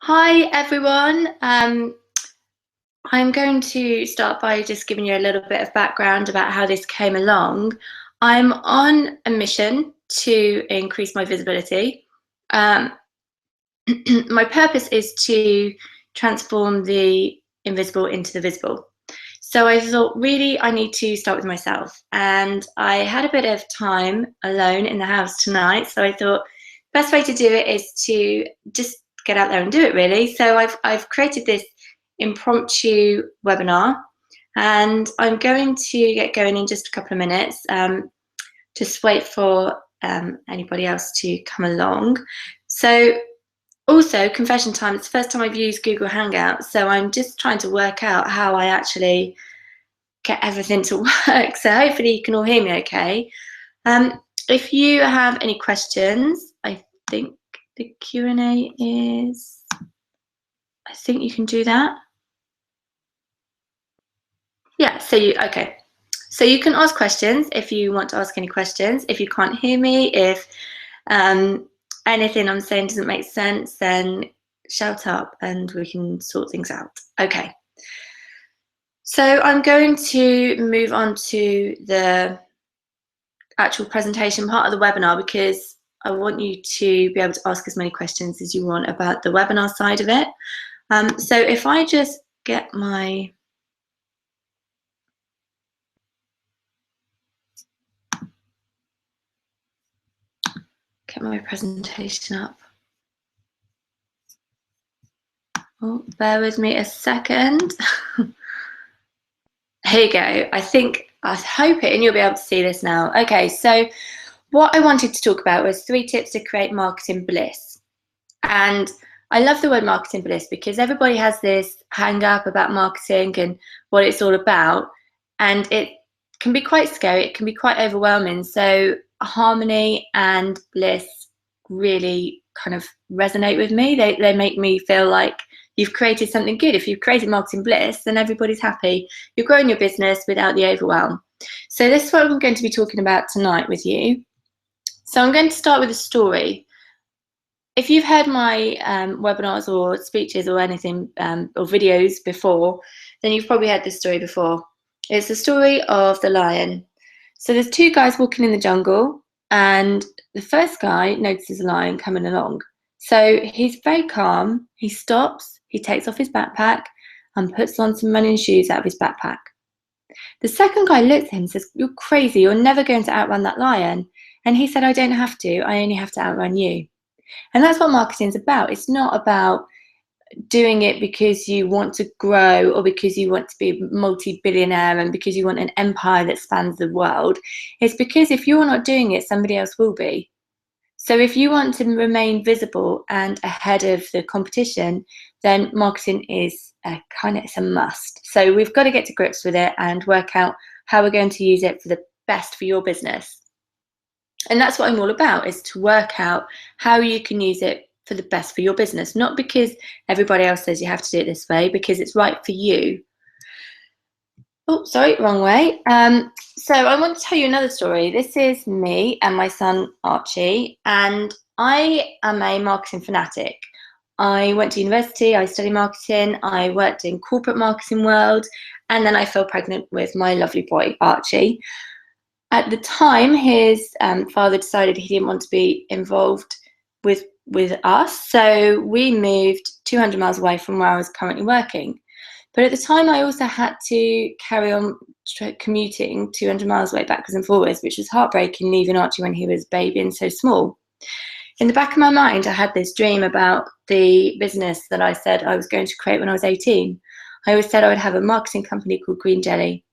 Hi everyone. I'm going to start by just giving you a little bit of background about how this came along. I'm on a mission to increase my visibility. Um, my purpose is to transform the invisible into the visible. So I thought, really, I need to start with myself. And I had a bit of time alone in the house tonight. So I thought, best way to do it is to just get out there and do it, really. So I've created this impromptu webinar, and I'm going to get going in just a couple of minutes. Just wait for anybody else to come along. So also, confession time, it's the first time I've used Google Hangouts, so I'm just trying to work out how I actually get everything to work. So hopefully you can all hear me okay. If you have any questions, I think the Q&A is, I think you can do that. Yeah, so okay. So you can ask questions if you want to ask any questions. If you can't hear me, if anything I'm saying doesn't make sense, then shout up and we can sort things out. Okay. So I'm going to move on to the actual presentation part of the webinar because I want you to be able to ask as many questions as you want about the webinar side of it. So if I just get my presentation up. Oh, bear with me a second. Here you go. I hope it, and you'll be able to see this now. Okay, so what I wanted to talk about was 3 tips to create marketing bliss. And I love the word marketing bliss because everybody has this hang up about marketing and what it's all about. And it can be quite scary. It can be quite overwhelming. So harmony and bliss really kind of resonate with me. They make me feel like you've created something good. If you've created marketing bliss, then everybody's happy. You're growing your business without the overwhelm. So this is what I'm going to be talking about tonight with you. So I'm going to start with a story. If you've heard my webinars or speeches or anything or videos before, then you've probably heard this story before. It's the story of the lion. So there's 2 guys walking in the jungle, and the first guy notices a lion coming along. So he's very calm. He stops, he takes off his backpack and puts on some running shoes out of his backpack. The second guy looks at him and says, "You're crazy, you're never going to outrun that lion." And he said, "I don't have to, I only have to outrun you." And that's what marketing is about. It's not about doing it because you want to grow or because you want to be a multi-billionaire and because you want an empire that spans the world. It's because if you're not doing it, somebody else will be. So if you want to remain visible and ahead of the competition, then marketing is it's a must. So we've got to get to grips with it and work out how we're going to use it for the best for your business. And that's what I'm all about, is to work out how you can use it for the best for your business, not because everybody else says you have to do it this way, because it's right for you. Oh, sorry, wrong way. So I want to tell you another story. This is me and my son Archie, and I am a marketing fanatic. I went to university, I studied marketing, I worked in corporate marketing world, and then I fell pregnant with my lovely boy, Archie. At the time, his father decided he didn't want to be involved with us, so we moved 200 miles away from where I was currently working. But at the time, I also had to carry on commuting 200 miles away backwards and forwards, which was heartbreaking, leaving Archie when he was a baby and so small. In the back of my mind, I had this dream about the business that I said I was going to create when I was 18. I always said I would have a marketing company called Green Jelly,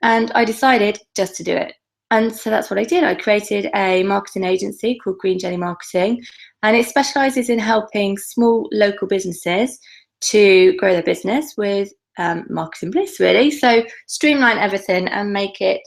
and I decided just to do it. And so that's what I did. I created a marketing agency called Green Jelly Marketing, and it specializes in helping small local businesses to grow their business with marketing bliss, really. So streamline everything and make it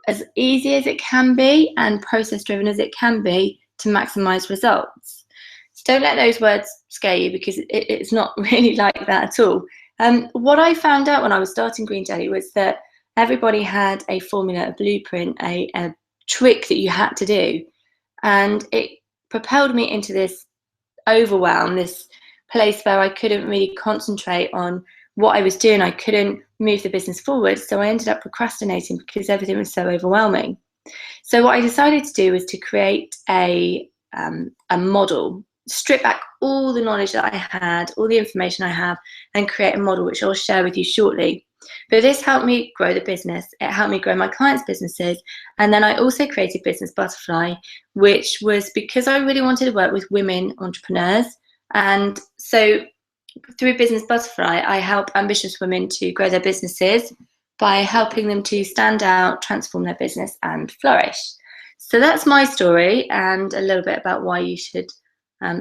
as easy as it can be and process driven as it can be to maximize results. So don't let those words scare you, because it's not really like that at all. What I found out when I was starting Green Jelly was that everybody had a formula, a blueprint, a trick that you had to do. And it propelled me into this overwhelm, this place where I couldn't really concentrate on what I was doing. I couldn't move the business forward. So I ended up procrastinating because everything was so overwhelming. So what I decided to do was to create a model, strip back all the knowledge that I had, all the information I have, and create a model which I'll share with you shortly. But this helped me grow the business. It helped me grow my clients' businesses. And then I also created Business Butterfly, which was because I really wanted to work with women entrepreneurs. And so through Business Butterfly, I help ambitious women to grow their businesses by helping them to stand out, transform their business, and flourish. So that's my story and a little bit about why you should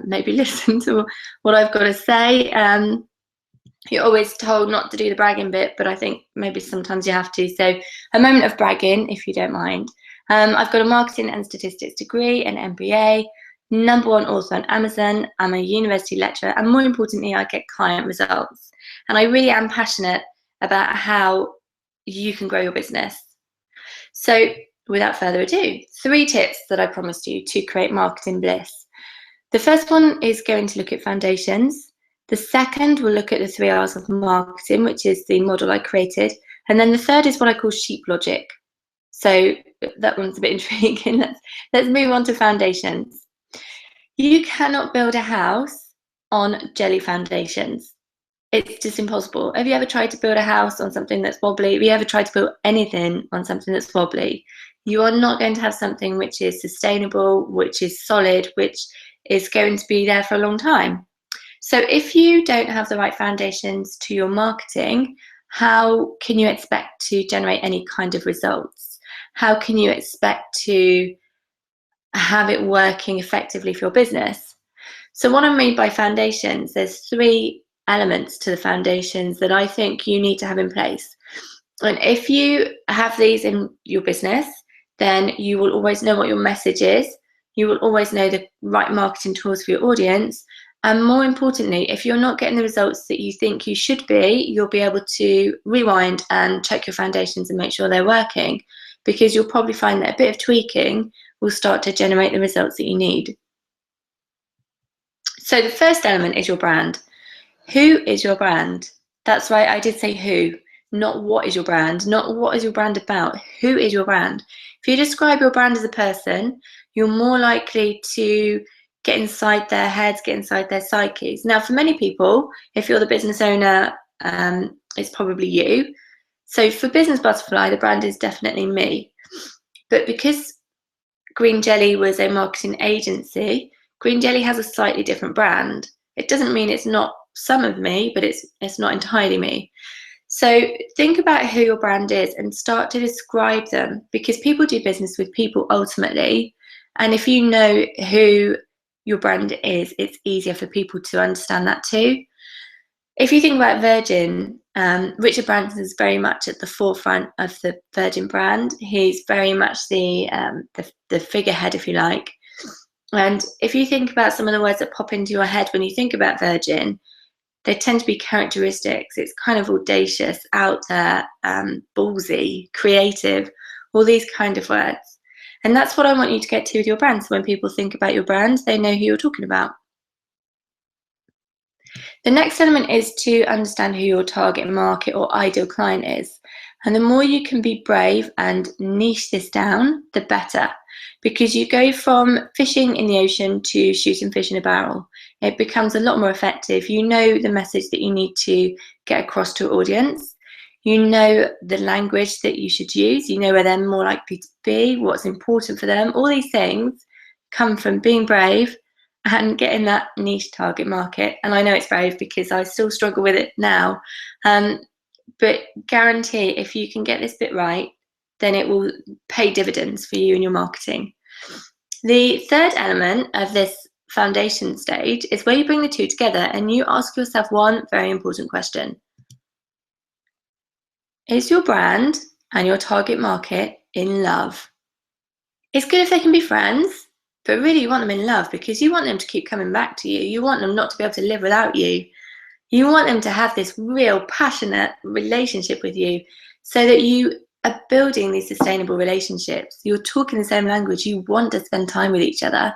maybe listen to what I've got to say. You're always told not to do the bragging bit, but I think maybe sometimes you have to. So a moment of bragging, if you don't mind. I've got a marketing and statistics degree, an MBA, #1 author on Amazon. I'm a university lecturer, and more importantly, I get client results. And I really am passionate about how you can grow your business. So without further ado, 3 tips that I promised you to create marketing bliss. The first one is going to look at foundations. The second will look at the 3 R's of marketing, which is the model I created. And then the third is what I call sheep logic. So that one's a bit intriguing. Let's move on to foundations. You cannot build a house on jelly foundations. It's just impossible. Have you ever tried to build a house on something that's wobbly? Have you ever tried to build anything on something that's wobbly? You are not going to have something which is sustainable, which is solid, which is going to be there for a long time. So if you don't have the right foundations to your marketing, how can you expect to generate any kind of results? How can you expect to have it working effectively for your business? So what I mean by foundations, there's 3 elements to the foundations that I think you need to have in place. And if you have these in your business, then you will always know what your message is. You will always know the right marketing tools for your audience. And more importantly, if you're not getting the results that you think you should be, you'll be able to rewind and check your foundations and make sure they're working, because you'll probably find that a bit of tweaking will start to generate the results that you need. So the first element is your brand. Who is your brand? That's right, I did say who, not what is your brand, not what is your brand about. Who is your brand? If you describe your brand as a person, you're more likely to get inside their heads, get inside their psyches. Now, for many people, if you're the business owner, it's probably you. So for Business Butterfly, the brand is definitely me. But because Green Jelly was a marketing agency, Green Jelly has a slightly different brand. It doesn't mean it's not some of me, but it's not entirely me. So think about who your brand is and start to describe them, because people do business with people ultimately. And if you know who your brand is, it's easier for people to understand that too. If you think about Virgin, Richard Branson is very much at the forefront of the Virgin brand. He's very much the figurehead, if you like. And if you think about some of the words that pop into your head when you think about Virgin, they tend to be characteristics. It's kind of audacious, out there, ballsy, creative, all these kind of words. And that's what I want you to get to with your brand. So when people think about your brand, they know who you're talking about. The next element is to understand who your target market or ideal client is. And the more you can be brave and niche this down, the better. Because you go from fishing in the ocean to shooting fish in a barrel. It becomes a lot more effective. You know the message that you need to get across to your audience. You know the language that you should use. You know where they're more likely to be, what's important for them. All these things come from being brave and getting that niche target market. And I know it's brave because I still struggle with it now. But guarantee if you can get this bit right, then it will pay dividends for you in your marketing. The third element of this foundation stage is where you bring the 2 together and you ask yourself one very important question. Is your brand and your target market in love? It's good if they can be friends, but really you want them in love because you want them to keep coming back to you. You want them not to be able to live without you. You want them to have this real passionate relationship with you so that you are building these sustainable relationships. You're talking the same language. You want to spend time with each other.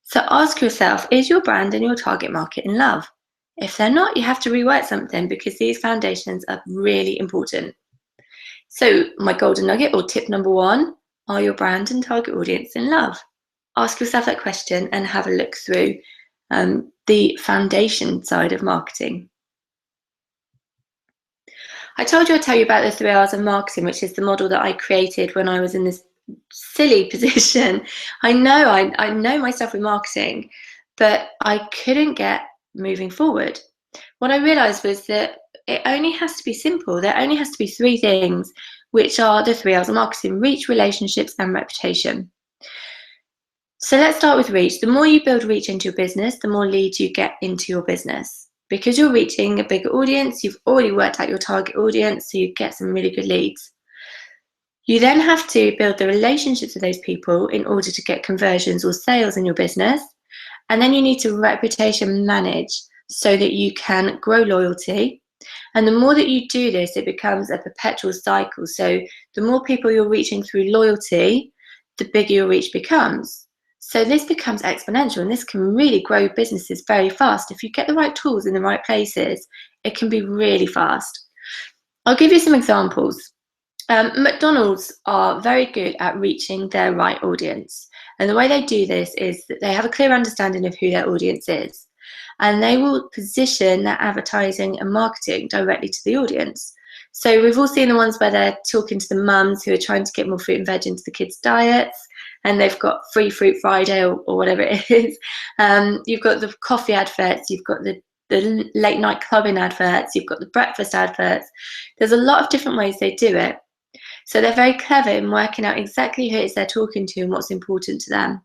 So ask yourself, is your brand and your target market in love? If they're not, you have to rework something, because these foundations are really important. So my golden nugget, or tip number 1, are your brand and target audience in love? Ask yourself that question and have a look through the foundation side of marketing. I told you I'd tell you about the 3 R's of marketing, which is the model that I created when I was in this silly position. I know my stuff with marketing, but I couldn't get moving forward. What I realized was that it only has to be simple. There only has to be 3 things, which are the 3 R's of marketing: reach, relationships, and reputation. So let's start with reach. The more you build reach into your business, the more leads you get into your business. Because you're reaching a bigger audience, you've already worked out your target audience, so you get some really good leads. You then have to build the relationships with those people in order to get conversions or sales in your business. And then you need to reputation manage so that you can grow loyalty. And the more that you do this, it becomes a perpetual cycle. So the more people you're reaching through loyalty, the bigger your reach becomes. So this becomes exponential, and this can really grow businesses very fast. If you get the right tools in the right places, it can be really fast. I'll give you some examples. McDonald's are very good at reaching their right audience. And the way they do this is that they have a clear understanding of who their audience is. And they will position their advertising and marketing directly to the audience. So we've all seen the ones where they're talking to the mums who are trying to get more fruit and veg into the kids' diets, and they've got free Fruit Friday or whatever it is. You've got the coffee adverts, you've got the late night clubbing adverts, you've got the breakfast adverts. There's a lot of different ways they do it. So they're very clever in working out exactly who it is they're talking to and what's important to them.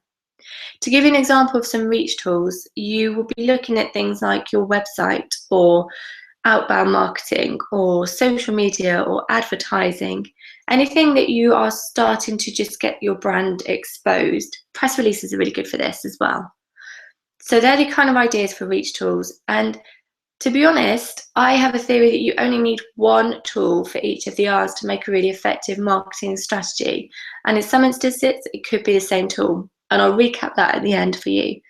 To give you an example of some reach tools, you will be looking at things like your website, or outbound marketing, or social media, or advertising, anything that you are starting to just get your brand exposed. Press releases are really good for this as well. So they're the kind of ideas for reach tools. And to be honest, I have a theory that you only need 1 tool for each of the R's to make a really effective marketing strategy. And in some instances, it could be the same tool. And I'll recap that at the end for you.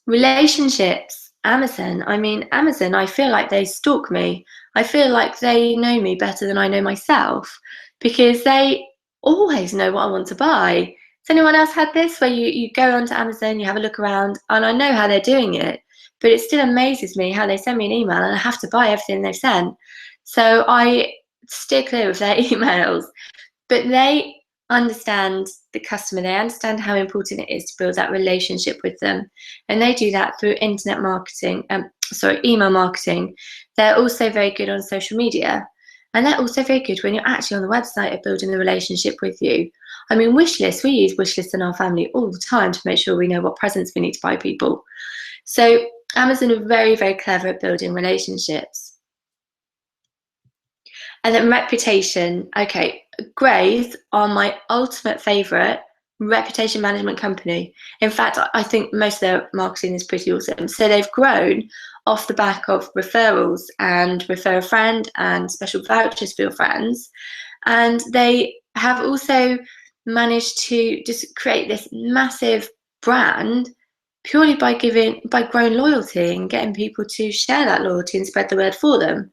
Relationships. Amazon. Amazon, I feel like they stalk me. I feel like they know me better than I know myself, because they always know what I want to buy. Has anyone else had this, where you go onto Amazon, you have a look around, and I know how they're doing it, but it still amazes me how they send me an email and I have to buy everything they've sent. So I steer clear of their emails. But they understand the customer, they understand how important it is to build that relationship with them, and they do that through internet marketing, email marketing. They're also very good on social media, and they're also very good when you're actually on the website at building the relationship with you. Wish lists, we use wish lists in our family all the time to make sure we know what presents we need to buy people. So Amazon are very, very clever at building relationships. And then reputation. Okay, Grays are my ultimate favorite reputation management company. In fact, I think most of their marketing is pretty awesome. So they've grown off the back of referrals and refer a friend and special vouchers for your friends. And they have also managed to just create this massive brand purely by growing loyalty and getting people to share that loyalty and spread the word for them.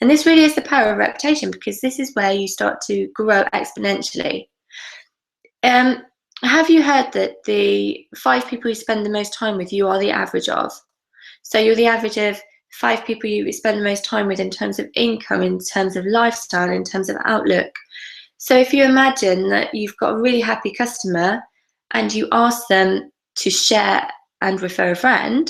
And this really is the power of reputation, because this is where you start to grow exponentially. Have you heard that the 5 people you spend the most time with, you are the average of? So you're the average of 5 people you spend the most time with in terms of income, in terms of lifestyle, in terms of outlook. So if you imagine that you've got a really happy customer and you ask them to share and refer a friend,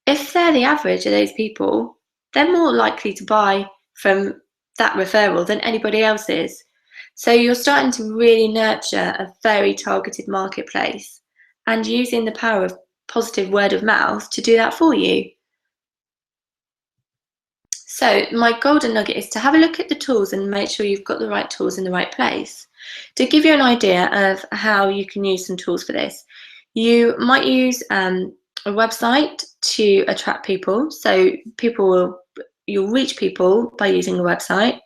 if they're the average of those people, they're more likely to buy from that referral than anybody else is. So you're starting to really nurture a very targeted marketplace, and using the power of positive word of mouth to do that for you. So my golden nugget is to have a look at the tools and make sure you've got the right tools in the right place. To give you an idea of how you can use some tools for this, you might use a website to attract people. So you'll reach people by using a website.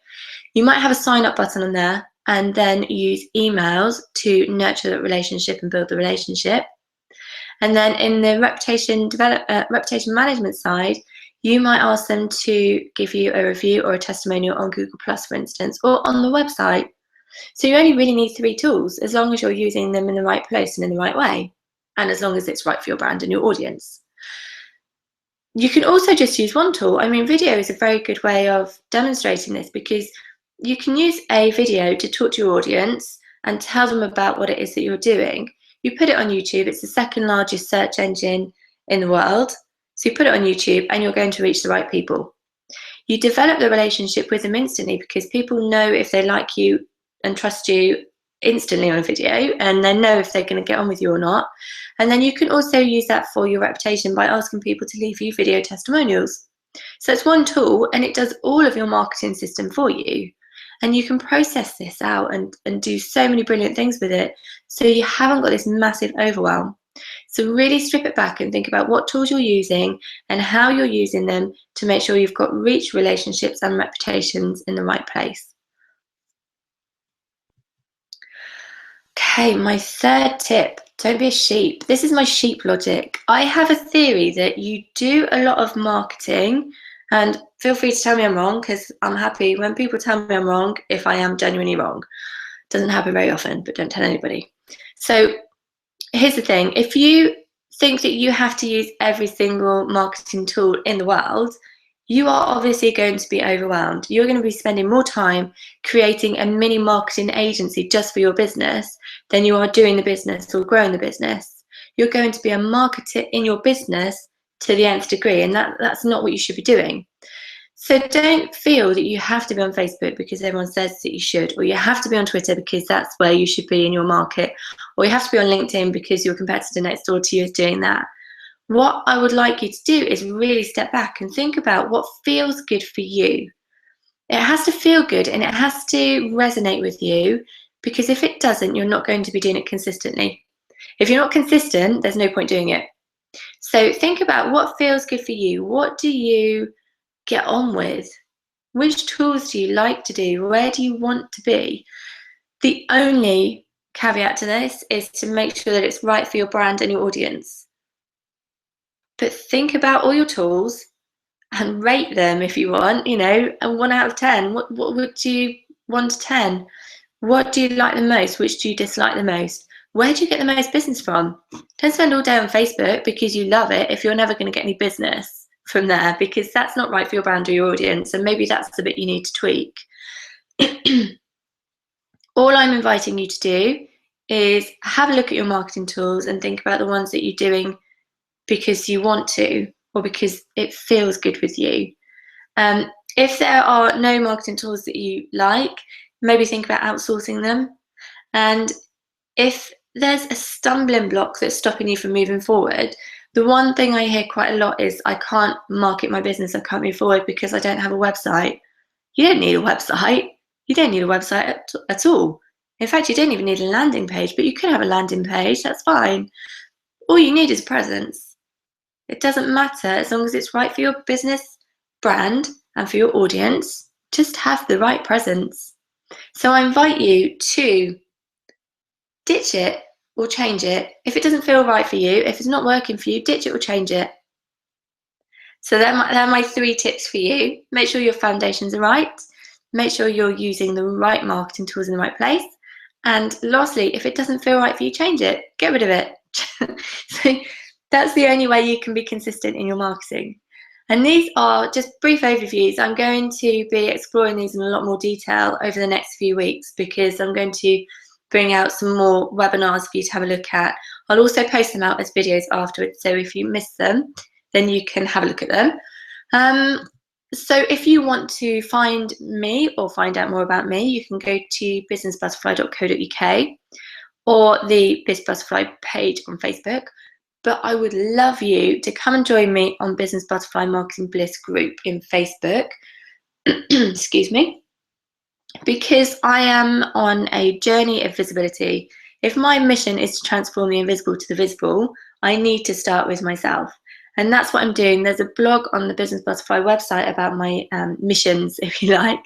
You might have a sign up button on there, and then use emails to nurture that relationship and build the relationship. And then in the reputation management side, you might ask them to give you a review or a testimonial on Google Plus, for instance, or on the website. So you only really need 3 tools as long as you're using them in the right place and in the right way, and as long as it's right for your brand and your audience. You can also just use one tool. I mean, video is a very good way of demonstrating this, because you can use a video to talk to your audience and tell them about what it is that you're doing. You put it on YouTube. It's the second largest search engine in the world. So you put it on YouTube and you're going to reach the right people. You develop the relationship with them instantly, because people know if they like you and trust you instantly on a video, and they know if they're going to get on with you or not. And then you can also use that for your reputation by asking people to leave you video testimonials. So it's one tool and it does all of your marketing system for you. And you can process this out and do so many brilliant things with it. So you haven't got this massive overwhelm. So really strip it back and think about what tools you're using and how you're using them to make sure you've got reach, relationships and reputations in the right place. Okay, my third tip, don't be a sheep. This is my sheep logic. I have a theory that you do a lot of marketing, and feel free to tell me I'm wrong, because I'm happy when people tell me I'm wrong if I am genuinely wrong. Doesn't happen very often, but don't tell anybody. So here's the thing. If you think that you have to use every single marketing tool in the world, you are obviously going to be overwhelmed. You're going to be spending more time creating a mini marketing agency just for your business than you are doing the business or growing the business. You're going to be a marketer in your business to the nth degree, and that's not what you should be doing. So don't feel that you have to be on Facebook because everyone says that you should, or you have to be on Twitter because that's where you should be in your market, or you have to be on LinkedIn because your competitor next door to you is doing that. What I would like you to do is really step back and think about what feels good for you. It has to feel good and it has to resonate with you, because if it doesn't, you're not going to be doing it consistently. If you're not consistent, there's no point doing it. So think about what feels good for you. What do you get on with? Which tools do you like to do? Where do you want to be? The only caveat to this is to make sure that it's right for your brand and your audience. But think about all your tools and rate them if you want, and 1 out of 10. What would you, 1 to 10? What do you like the most? Which do you dislike the most? Where do you get the most business from? Don't spend all day on Facebook because you love it if you're never going to get any business from there, because that's not right for your brand or your audience, and maybe that's the bit you need to tweak. All I'm inviting you to do is have a look at your marketing tools and think about the ones that you're doing because you want to, or because it feels good with you. If there are no marketing tools that you like, maybe think about outsourcing them. And if there's a stumbling block that's stopping you from moving forward, the one thing I hear quite a lot is, I can't market my business, I can't move forward because I don't have a website. You don't need a website. You don't need a website at all. In fact, you don't even need a landing page, but you could have a landing page, that's fine. All you need is presence. It doesn't matter, as long as it's right for your business brand and for your audience, just have the right presence. So I invite you to ditch it or change it. If it doesn't feel right for you, if it's not working for you, ditch it or change it. So they're my 3 tips for you. Make sure your foundations are right. Make sure you're using the right marketing tools in the right place. And lastly, if it doesn't feel right for you, change it. Get rid of it. So that's the only way you can be consistent in your marketing. And these are just brief overviews. I'm going to be exploring these in a lot more detail over the next few weeks, because I'm going to bring out some more webinars for you to have a look at. I'll also post them out as videos afterwards, so if you miss them, then you can have a look at them. So if you want to find me or find out more about me, you can go to businessbutterfly.co.uk or the Biz Butterfly page on Facebook. But I would love you to come and join me on Business Butterfly Marketing Bliss group in Facebook. Excuse me. Because I am on a journey of visibility. If my mission is to transform the invisible to the visible, I need to start with myself. And that's what I'm doing. There's a blog on the Business Butterfly website about my missions, if you like,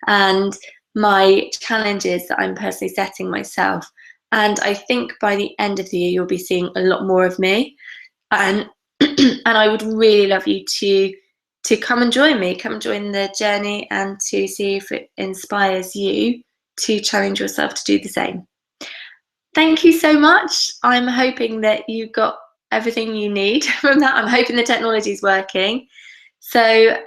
and my challenges that I'm personally setting myself. And I think by the end of the year, you'll be seeing a lot more of me. And and I would really love you to come and join me, come and join the journey, and to see if it inspires you to challenge yourself to do the same. Thank you so much. I'm hoping that you got everything you need from that. I'm hoping the technology is working. So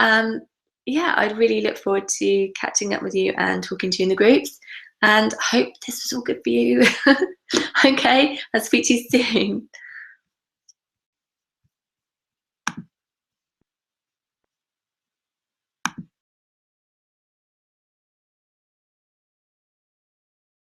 yeah, I'd really look forward to catching up with you and talking to you in the groups. And I hope this was all good for you. Okay, I'll speak to you soon.